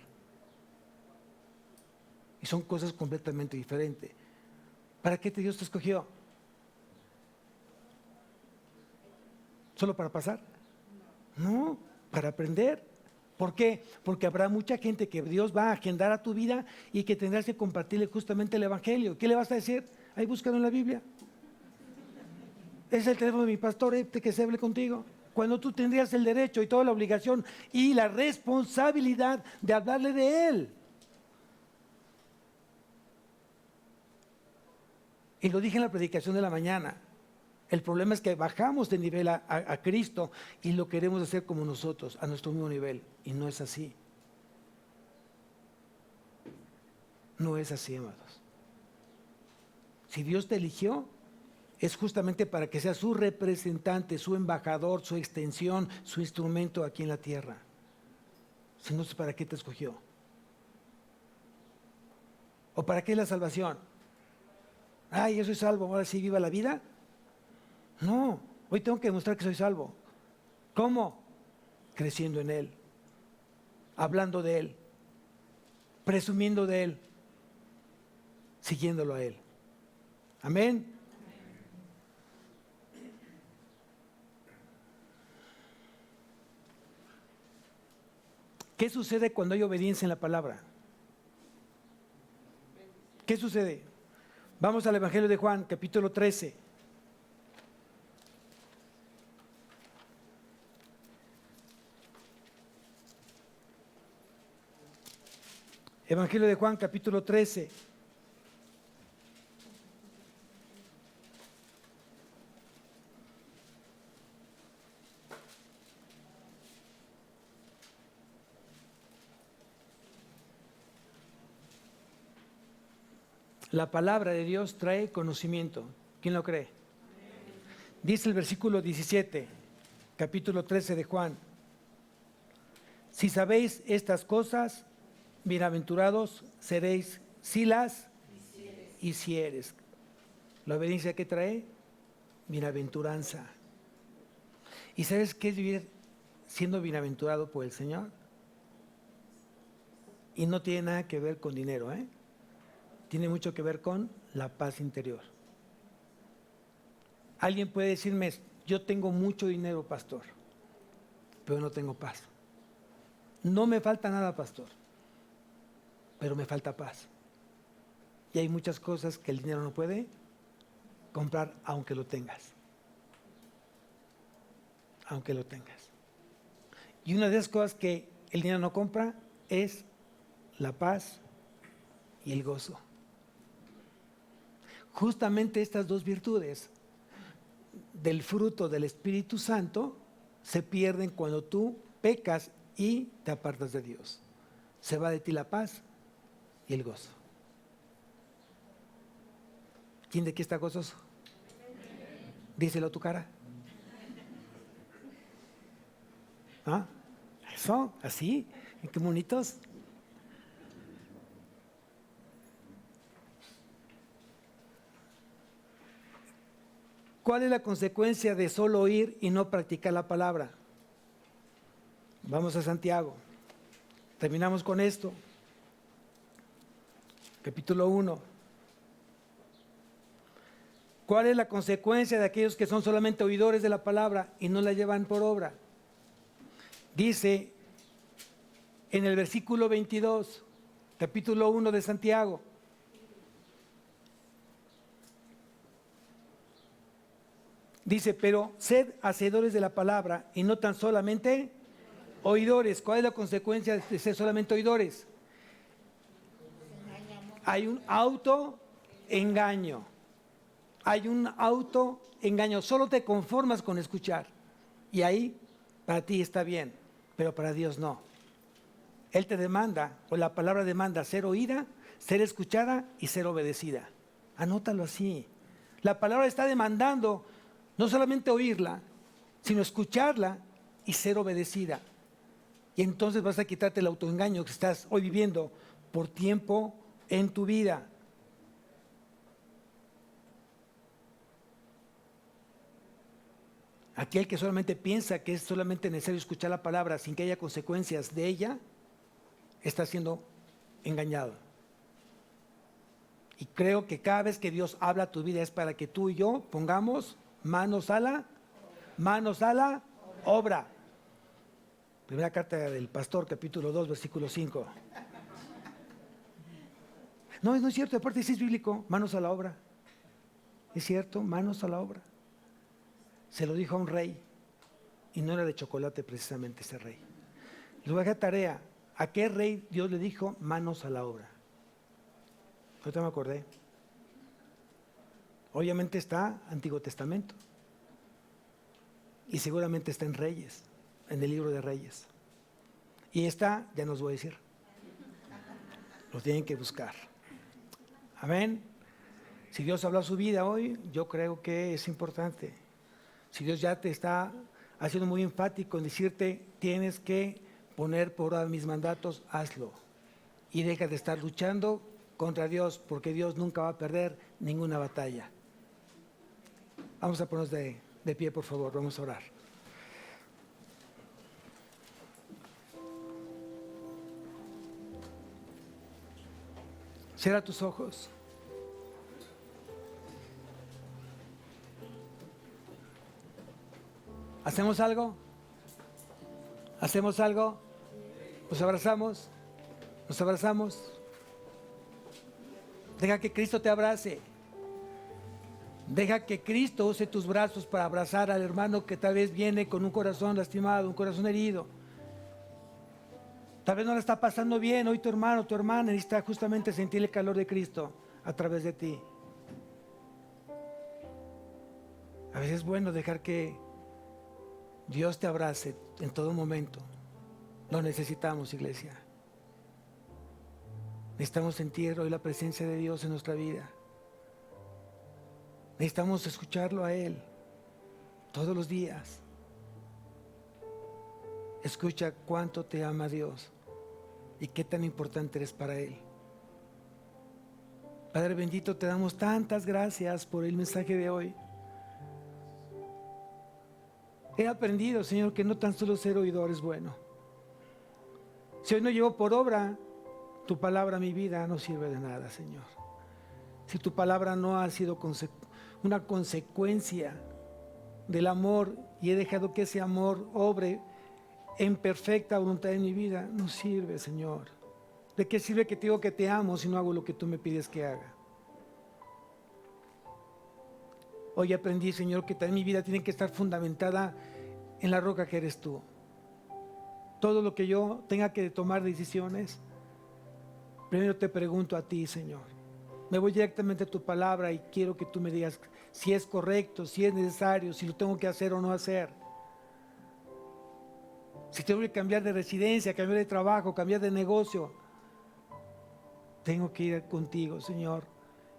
Y son cosas completamente diferentes. ¿Para qué Dios te escogió? ¿Solo para pasar? No, para aprender. ¿Por qué? Porque habrá mucha gente que Dios va a agendar a tu vida y que tendrás que compartirle justamente el Evangelio. ¿Qué le vas a decir? Ahí búscalo en la Biblia. Es el teléfono de mi pastor, que se hable contigo. Cuando tú tendrías el derecho y toda la obligación y la responsabilidad de hablarle de Él. Y lo dije en la predicación de la mañana. El problema es que bajamos de nivel a Cristo y lo queremos hacer como nosotros, a nuestro mismo nivel. Y no es así. No es así, amados. Si Dios te eligió, es justamente para que sea su representante, su embajador, su extensión, su instrumento aquí en la tierra. Si no, ¿para qué te escogió? ¿O para qué la salvación? Ay, yo soy salvo, ahora sí viva la vida. No, hoy tengo que demostrar que soy salvo. ¿Cómo? Creciendo en Él, hablando de Él, presumiendo de Él, siguiéndolo a Él. Amén. ¿Qué sucede cuando hay obediencia en la palabra? ¿Qué sucede? Vamos al Evangelio de Juan, capítulo 13. Evangelio de Juan, capítulo 13. La palabra de Dios trae conocimiento. ¿Quién lo cree? Dice el versículo 17, capítulo 13 de Juan. Si sabéis estas cosas, bienaventurados seréis si las hicieres. ¿La obediencia qué trae? Bienaventuranza. ¿Y sabes qué es vivir siendo bienaventurado por el Señor? Y no tiene nada que ver con dinero, Tiene mucho que ver con la paz interior. Alguien puede decirme, yo tengo mucho dinero, pastor, pero no tengo paz. No me falta nada, pastor, pero me falta paz. Y hay muchas cosas que el dinero no puede comprar, aunque lo tengas. Aunque lo tengas. Y una de las cosas que el dinero no compra es la paz y el gozo. Justamente estas dos virtudes del fruto del Espíritu Santo se pierden cuando tú pecas y te apartas de Dios. Se va de ti la paz y el gozo. ¿Quién de aquí está gozoso? Díselo a tu cara. ¿Ah? Eso, así, qué bonitos. ¿Cuál es la consecuencia de solo oír y no practicar la palabra? Vamos a Santiago. Terminamos con esto. Capítulo 1. ¿Cuál es la consecuencia de aquellos que son solamente oidores de la palabra y no la llevan por obra? Dice en el versículo 22, capítulo 1 de Santiago. Dice, pero sed hacedores de la palabra y no tan solamente oidores. ¿Cuál es la consecuencia de ser solamente oidores? Hay un autoengaño. Hay un autoengaño. Solo te conformas con escuchar. Y ahí para ti está bien, pero para Dios no. Él te demanda, o la palabra demanda, ser oída, ser escuchada y ser obedecida. Anótalo así. La palabra está demandando no solamente oírla, sino escucharla y ser obedecida. Y entonces vas a quitarte el autoengaño que estás hoy viviendo por tiempo en tu vida. Aquel que solamente piensa que es solamente necesario escuchar la palabra sin que haya consecuencias de ella, está siendo engañado. Y creo que cada vez que Dios habla a tu vida es para que tú y yo pongamos manos a la obra. Primera carta del pastor, capítulo 2, versículo 5. No es cierto, aparte sí es bíblico, manos a la obra. Es cierto, manos a la obra. Se lo dijo a un rey, y no era de chocolate precisamente ese rey. Les voy a dejar tarea, ¿a qué rey Dios le dijo manos a la obra? Ahorita me acordé. Obviamente está Antiguo Testamento, y seguramente está en Reyes, en el libro de Reyes. Y esta, ya no os voy a decir. Lo tienen que buscar. Amén. Si Dios habla a su vida hoy, yo creo que es importante. Si Dios ya te está haciendo muy enfático en decirte, tienes que poner por obra mis mandatos, hazlo. Y deja de estar luchando contra Dios, porque Dios nunca va a perder ninguna batalla. Vamos a ponernos de pie, por favor, vamos a orar. Cierra tus ojos. ¿Hacemos algo? ¿Hacemos algo? ¿Nos abrazamos? ¿Nos abrazamos? Deja que Cristo te abrace. Deja que Cristo use tus brazos para abrazar al hermano que tal vez viene con un corazón lastimado, un corazón herido. Tal vez no la está pasando bien. Hoy tu hermano, tu hermana necesita justamente sentir el calor de Cristo a través de ti. A veces es bueno dejar que Dios te abrace en todo momento. Lo necesitamos, iglesia. Necesitamos sentir hoy la presencia de Dios en nuestra vida. Necesitamos escucharlo a Él todos los días. Escucha cuánto te ama Dios y qué tan importante eres para Él. Padre bendito, te damos tantas gracias por el mensaje de hoy. He aprendido, Señor, que no tan solo ser oidor es bueno. Si hoy no llevo por obra tu palabra a mi vida, no sirve de nada, Señor. Si tu palabra no ha sido una consecuencia del amor y he dejado que ese amor obre en perfecta voluntad en mi vida, no sirve, Señor. ¿De qué sirve que te digo que te amo si no hago lo que tú me pides que haga? Hoy aprendí, Señor, que también mi vida tiene que estar fundamentada en la roca que eres tú. Todo lo que yo tenga que tomar decisiones, primero te pregunto a ti, Señor. Me voy directamente a tu palabra y quiero que tú me digas si es correcto, si es necesario, si lo tengo que hacer o no hacer. Si tengo que cambiar de residencia, cambiar de trabajo, cambiar de negocio, tengo que ir contigo, Señor.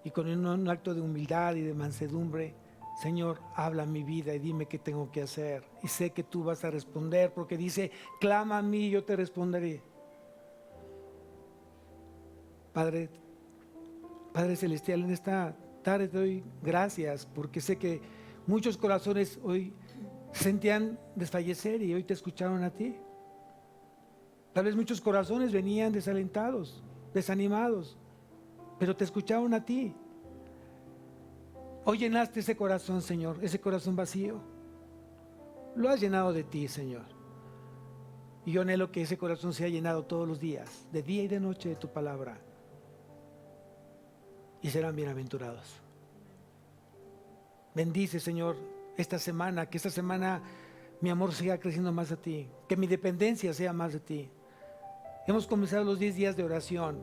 Y con un acto de humildad y de mansedumbre, Señor, habla mi vida y dime qué tengo que hacer. Y sé que tú vas a responder porque dice, clama a mí y yo te responderé. Padre Celestial, en esta tarde te doy gracias porque sé que muchos corazones hoy sentían desfallecer y hoy te escucharon a ti. Tal vez muchos corazones venían desalentados, desanimados, pero te escucharon a ti. Hoy llenaste ese corazón, Señor, ese corazón vacío. Lo has llenado de ti, Señor. Y yo anhelo que ese corazón sea llenado todos los días, de día y de noche, de tu palabra. Y serán bienaventurados. Bendice, Señor, esta semana, que esta semana mi amor siga creciendo más a ti, que mi dependencia sea más de ti. Hemos comenzado los 10 días de oración,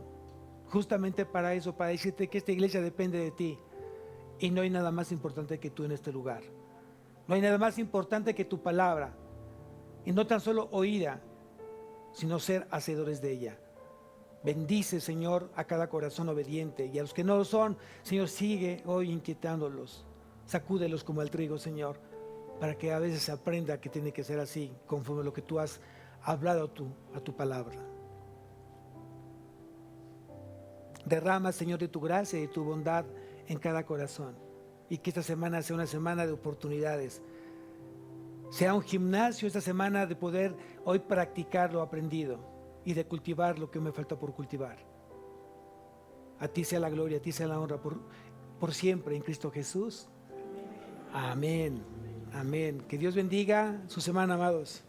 justamente para eso, para decirte que esta iglesia depende de ti. Y no hay nada más importante que tú en este lugar. No hay nada más importante que tu palabra. Y no tan solo oída, sino ser hacedores de ella. Bendice, Señor, a cada corazón obediente, y a los que no lo son, Señor, sigue hoy inquietándolos. Sacúdelos como el trigo, Señor, para que a veces se aprenda que tiene que ser así, conforme a lo que tú has hablado a tu palabra. Derrama, Señor, de tu gracia y de tu bondad en cada corazón, y que esta semana sea una semana de oportunidades. Sea un gimnasio esta semana de poder hoy practicar lo aprendido y de cultivar lo que me falta por cultivar. A ti sea la gloria, a ti sea la honra por siempre en Cristo Jesús. Amén. Amén. Que Dios bendiga su semana, amados.